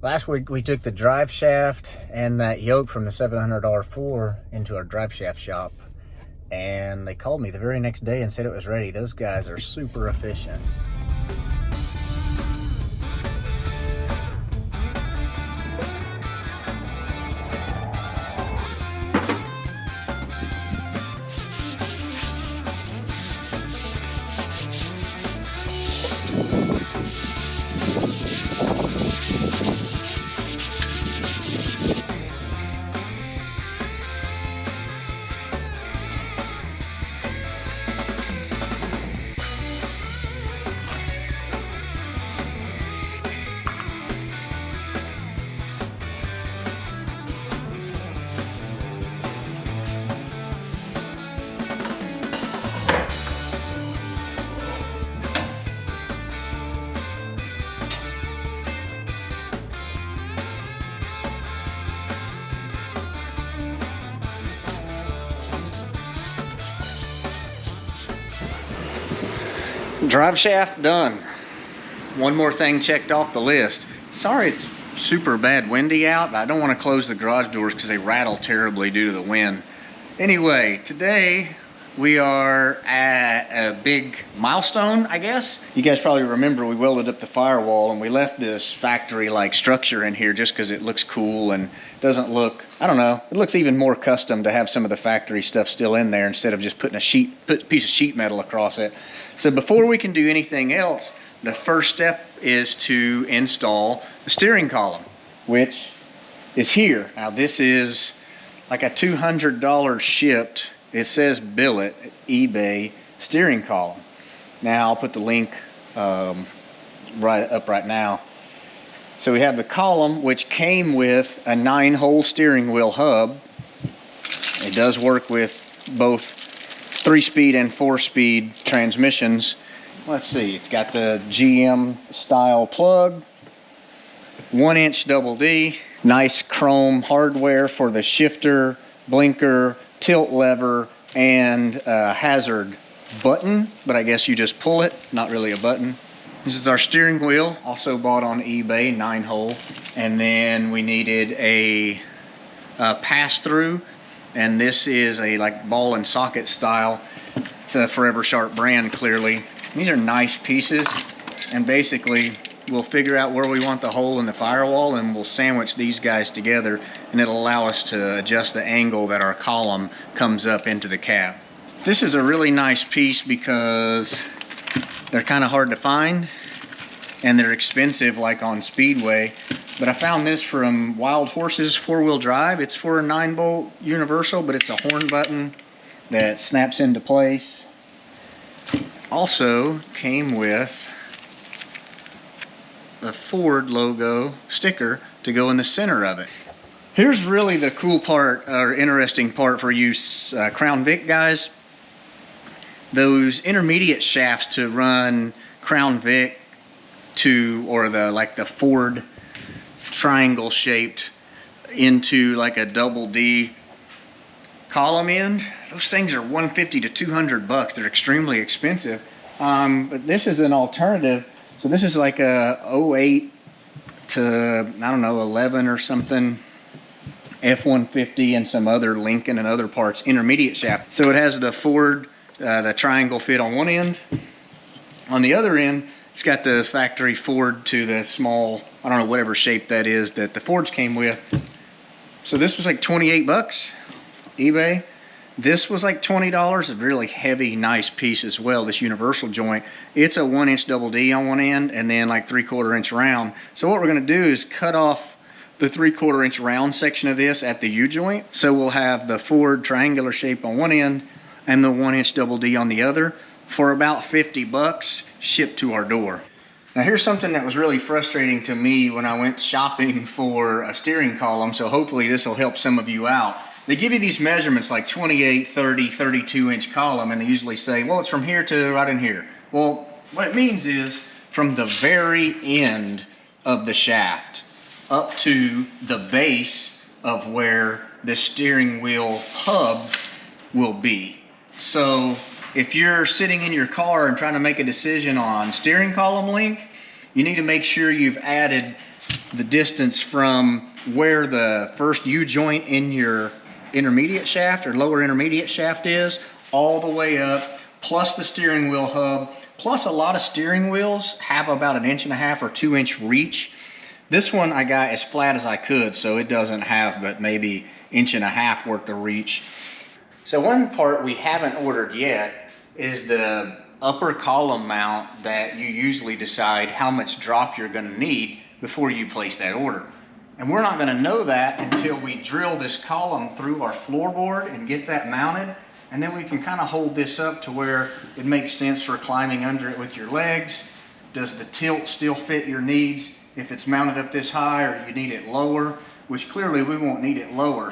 Last week we took the drive shaft and that yoke from the $700 R4 into our drive shaft shop, and they called me the very next day and said it was ready. Those guys are super efficient. Drive shaft done. One more thing checked off the list. Sorry it's super bad windy out, but I don't want to close the garage doors because they rattle terribly due to the wind. Anyway, today we are at a big milestone, I guess. You guys probably remember we welded up the firewall and we left this factory-like structure in here just because it looks cool and doesn't look, I don't know, it looks even more custom to have some of the factory stuff still in there instead of just putting a piece of sheet metal across it. So before we can do anything else, the first step is to install the steering column, which is here. Now this is like a $200 shipped, it says billet, eBay steering column. Now I'll put the link right now. So we have the column, which came with a 9-hole steering wheel hub. It does work with both 3-speed and 4-speed transmissions. Let's see, it's got the GM style plug, 1-inch double D, nice chrome hardware for the shifter, blinker, tilt lever, and hazard button, but I guess you just pull it, not really a button. This is our steering wheel, also bought on eBay, 9-hole. And then we needed a pass-through, and this is a like ball and socket style. It's a Forever Sharp brand, clearly. These are nice pieces, and basically we'll figure out where we want the hole in the firewall and we'll sandwich these guys together, and it'll allow us to adjust the angle that our column comes up into the cab. This is a really nice piece because they're kind of hard to find and they're expensive like on Speedway, but I found this from Wild Horses 4-wheel drive. It's for a 9-bolt universal, but it's a horn button that snaps into place. Also came with the Ford logo sticker to go in the center of it. Here's really the cool part, or interesting part for you Crown Vic guys. Those intermediate shafts to run Crown Vic to, or the Ford triangle shaped into like a double D column end, those things are $150 to $200. They're extremely expensive, but this is an alternative. So this is like a 08 to, I don't know, 11 or something, F150 and some other Lincoln and other parts intermediate shaft. So it has the Ford, the triangle fit on one end. On the other end, it's got the factory Ford to the small, I don't know, whatever shape that is that the Fords came with. So this was like 28 bucks, eBay. This was like $20, a really heavy, nice piece as well, this universal joint. It's a 1-inch double D on one end and then like 3/4 inch round. So what we're gonna do is cut off the 3/4 inch round section of this at the U-joint. So we'll have the Ford triangular shape on one end and the 1-inch double D on the other for about 50 bucks shipped to our door. Now here's something that was really frustrating to me when I went shopping for a steering column, so hopefully this will help some of you out. They give you these measurements like 28, 30, 32-inch column, and they usually say, well, it's from here to right in here. Well, what it means is from the very end of the shaft up to the base of where the steering wheel hub will be. So if you're sitting in your car and trying to make a decision on steering column length, you need to make sure you've added the distance from where the first U-joint in your intermediate shaft or lower intermediate shaft is, all the way up, plus the steering wheel hub, plus a lot of steering wheels have about 1.5 or 2 inch reach. This one I got as flat as I could, so it doesn't have but maybe 1.5 inches worth of reach. So one part we haven't ordered yet is the upper column mount that you usually decide how much drop you're going to need before you place that order. And we're not going to know that until we drill this column through our floorboard and get that mounted, and then we can kind of hold this up to where it makes sense for climbing under it with your legs. Does the tilt still fit your needs if it's mounted up this high, or you need it lower, which clearly we won't need it lower.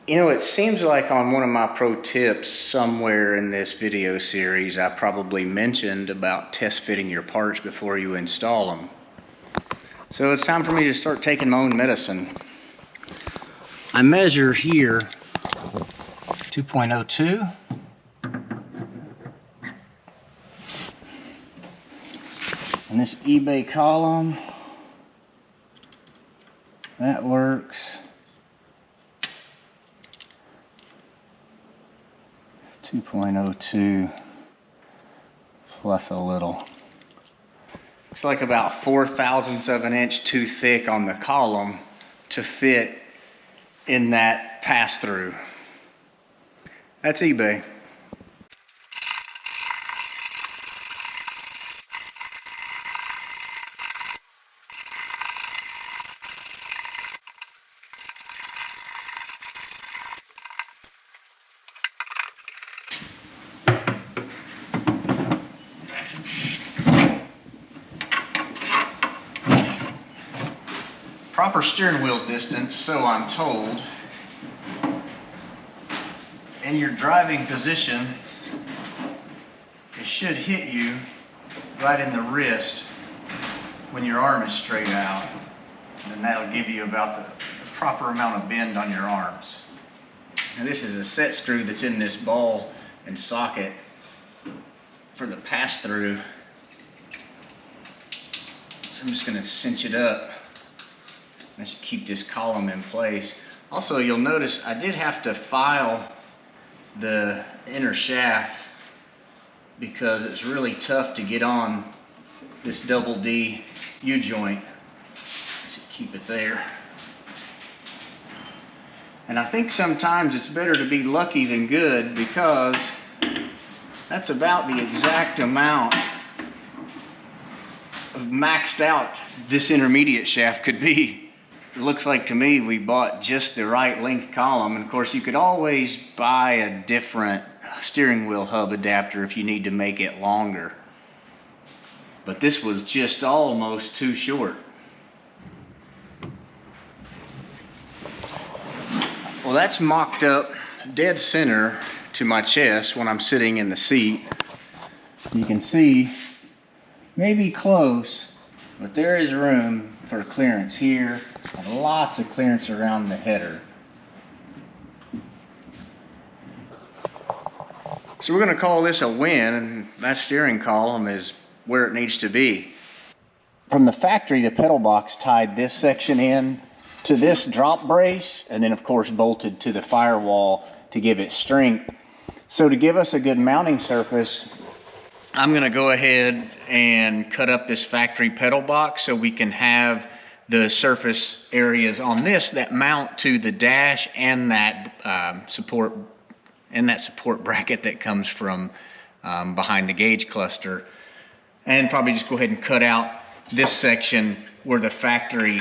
You know, it seems like on one of my pro tips somewhere in this video series, I probably mentioned about test fitting your parts before you install them. So it's time for me to start taking my own medicine. I measure here 2.02. And this eBay column, that works. 2.02 plus a little. It's like about 4/1000ths of an inch too thick on the column to fit in that pass-through. That's eBay. Proper steering wheel distance, so I'm told. In your driving position, it should hit you right in the wrist when your arm is straight out. And then that'll give you about the proper amount of bend on your arms. Now this is a set screw that's in this ball and socket for the pass-through. So I'm just going to cinch it up. That should keep this column in place. Also, you'll notice I did have to file the inner shaft because it's really tough to get on this double D U-joint. Should keep it there. And I think sometimes it's better to be lucky than good, because that's about the exact amount of maxed out this intermediate shaft could be. it looks like to me we bought just the right length column. And of course you could always buy a different steering wheel hub adapter if you need to make it longer. But this was just almost too short. Well, that's mocked up dead center to my chest when I'm sitting in the seat. You can see, maybe close, but there is room for clearance here and lots of clearance around the header. So we're going to call this a win, and that steering column is where it needs to be. From the factory, the pedal box tied this section in to this drop brace, and then of course bolted to the firewall to give it strength. So to give us a good mounting surface, I'm going to go ahead and cut up this factory pedal box so we can have the surface areas on this that mount to the dash and that support bracket that comes from behind the gauge cluster, and probably just go ahead and cut out this section where the factory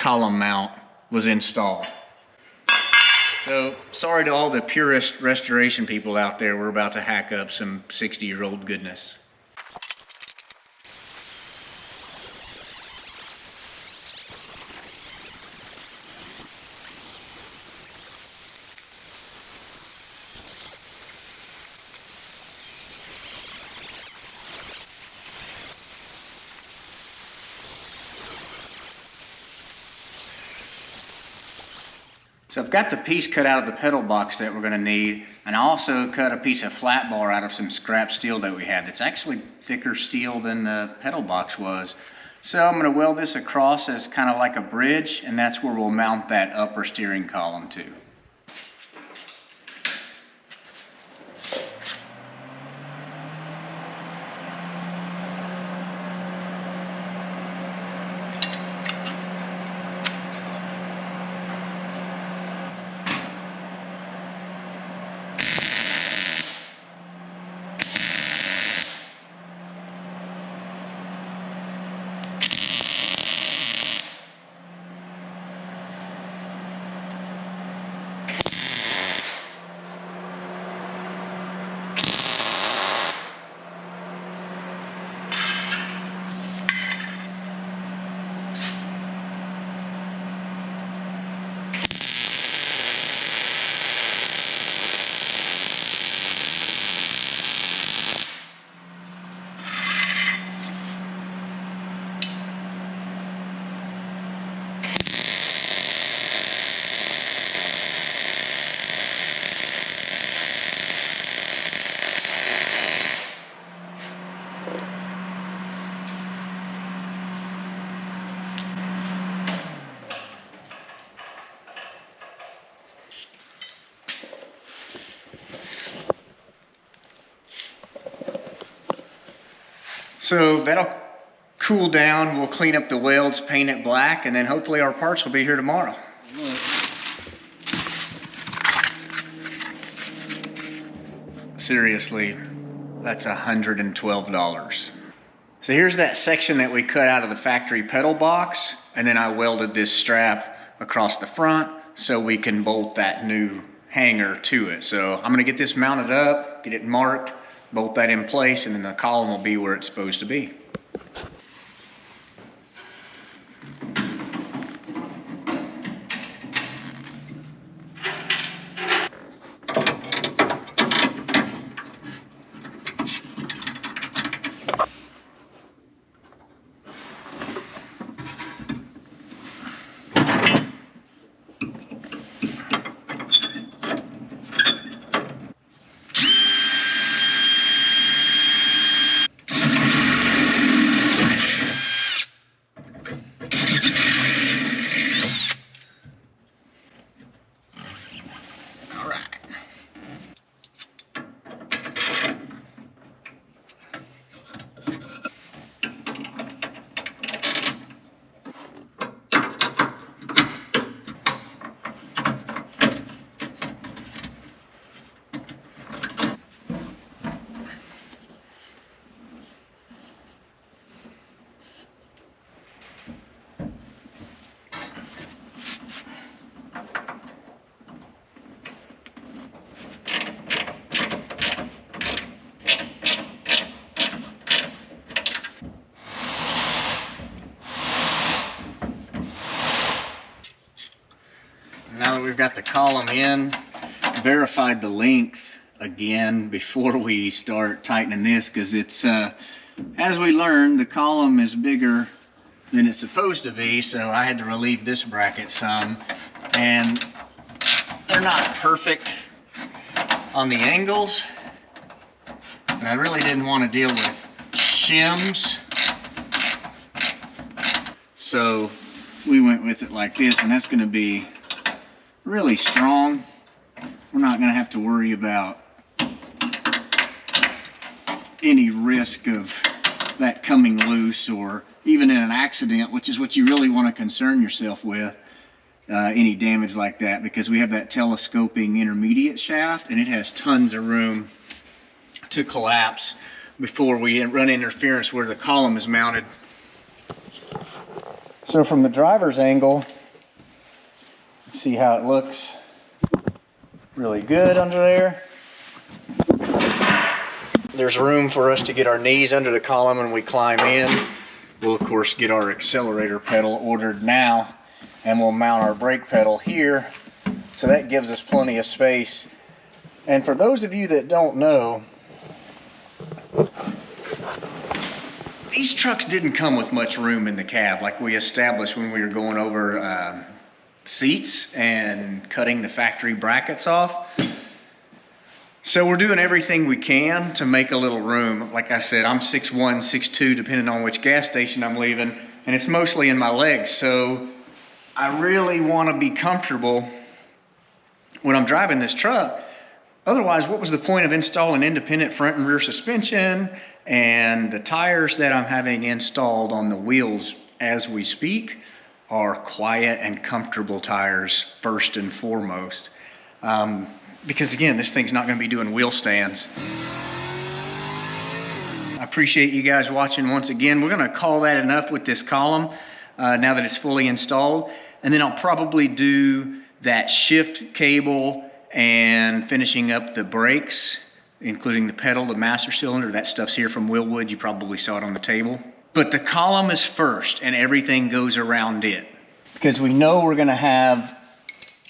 column mount was installed. So sorry to all the purist restoration people out there, we're about to hack up some 60-year-old goodness. So I've got the piece cut out of the pedal box that we're going to need, and I also cut a piece of flat bar out of some scrap steel that we had. It's actually thicker steel than the pedal box was. So I'm going to weld this across as kind of like a bridge, and that's where we'll mount that upper steering column to. So that'll cool down, we'll clean up the welds, paint it black, and then hopefully our parts will be here tomorrow. Seriously, that's $112. So here's that section that we cut out of the factory pedal box, and then I welded this strap across the front so we can bolt that new hanger to it. So I'm gonna get this mounted up, get it marked, bolt that in place, and then the column will be where it's supposed to be. Now that we've got the column in, verified the length again before we start tightening this, because it's, as we learned, the column is bigger than it's supposed to be, so I had to relieve this bracket some. And they're not perfect on the angles, and I really didn't want to deal with shims, so we went with it like this, and that's going to be really strong. We're not going to have to worry about any risk of that coming loose, or even in an accident, which is what you really want to concern yourself with, any damage like that, because we have that telescoping intermediate shaft and it has tons of room to collapse before we run interference where the column is mounted. So from the driver's angle, see how it looks really good under there. There's room for us to get our knees under the column when we climb in. We'll of course get our accelerator pedal ordered now, and we'll mount our brake pedal here, so that gives us plenty of space. And for those of you that don't know, these trucks didn't come with much room in the cab like we established when we were going over seats and cutting the factory brackets off. So we're doing everything we can to make a little room. Like I said, I'm 6'1", 6'2", depending on which gas station I'm leaving, and it's mostly in my legs. So I really want to be comfortable when I'm driving this truck. Otherwise, what was the point of installing independent front and rear suspension and the tires that I'm having installed on the wheels as we speak are quiet and comfortable tires first and foremost. Because again, this thing's not going to be doing wheel stands. I appreciate you guys watching once again. We're going to call that enough with this column now that it's fully installed. And then I'll probably do that shift cable and finishing up the brakes, including the pedal, the master cylinder. That stuff's here from Willwood. You probably saw it on the table. But the column is first and everything goes around it, because we know we're going to have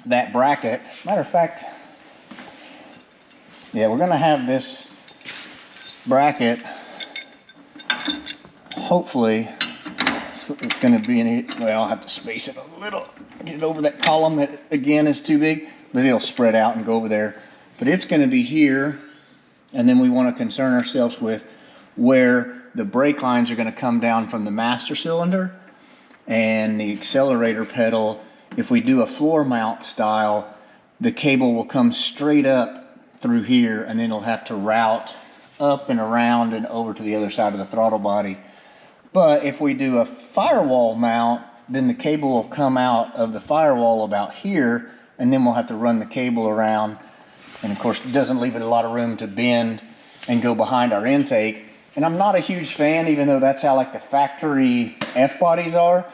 that bracket. Matter of fact, yeah, we're going to have this bracket. Hopefully, it's going to be in it. Well, I'll have to space it a little, get it over that column that again is too big, but it'll spread out and go over there. But it's going to be here, and then we want to concern ourselves with where the brake lines are going to come down from the master cylinder, and the accelerator pedal. If we do a floor mount style, the cable will come straight up through here, and then it'll have to route up and around and over to the other side of the throttle body. But if we do a firewall mount, then the cable will come out of the firewall about here, and then we'll have to run the cable around. And of course, it doesn't leave it a lot of room to bend and go behind our intake. And I'm not a huge fan, even though that's how like the factory F-bodies are.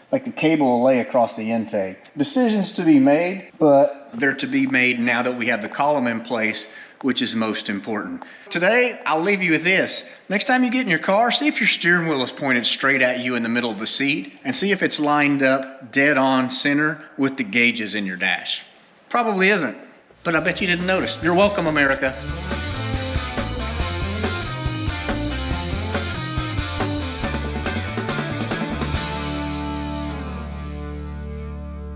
Like the cable will lay across the intake. Decisions to be made, but they're to be made now that we have the column in place, which is most important. Today, I'll leave you with this. Next time you get in your car, see if your steering wheel is pointed straight at you in the middle of the seat, and see if it's lined up dead on center with the gauges in your dash. Probably isn't, but I bet you didn't notice. You're welcome, America.